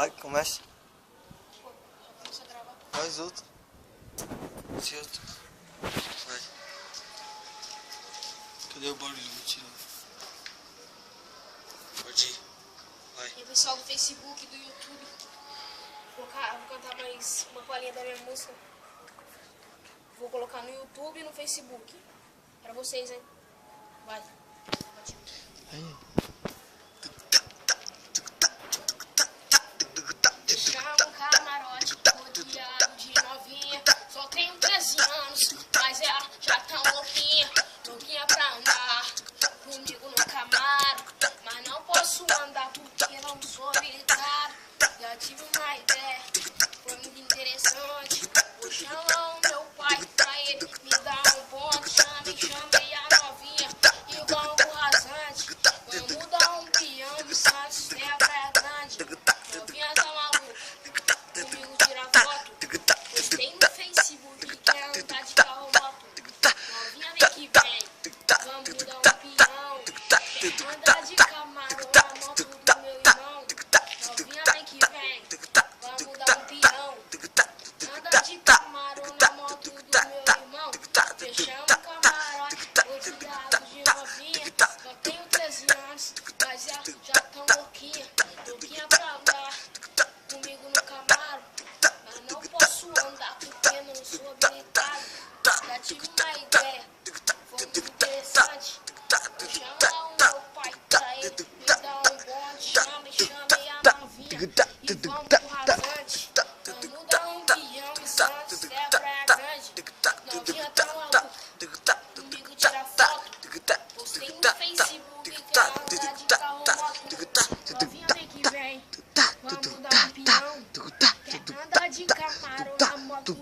Vai, começa. Começa a gravar. Faz outro. Esse outro. Vai. Cadê o barulho? Vou tirar. Pode ir. Vai. E o pessoal do Facebook, do YouTube. Vou cantar mais uma palhinha da minha música. Vou colocar no YouTube e no Facebook. Pra vocês, hein? Vai. Pode ir. Aí. Chama um camarote, rodeado de novinha. Só tenho 13 anos, mas ela já tá louquinha. Louquinha pra andar comigo no Camaro. Mas não posso andar porque não sou militar. Já tive uma ideia, foi muito interessante. Vou chamar o meu pai pra ele me dar um ponto. Chamei a novinha e vamos rasante. Vamos dar um peão de Santos, terra Praia Grande. Novinha tá maluca, comigo tira foto. Postei no Facebook, quer andar de carro moto. Novinha vem que vem, vamos dar um peão. Quer andar de Camaro na moto do meu irmão. Novinha vem que vem, vamos dar um peão. Anda de Camaro na moto do meu irmão. Fechamos o camarote, rodeado de novinha. Só tenho 13 anos, mas já tão louquinha. Louquinha pra andar comigo no Camaro. Mas não posso andar porque não sou habilitado. Já tive uma ideia, foi muito interessante. Vou chamar o meu pai pra ele me dar um bonde. Chamei a novinha e vamos pro rasante. Vamos dar um peão em Santos, é Praia Grande. Novinha tá maluca, comigo tira foto. Postei no Facebook, quer andar de carro moto. Novinha vem que vem, vamos dar um peão. Quer andar de Camaro na moto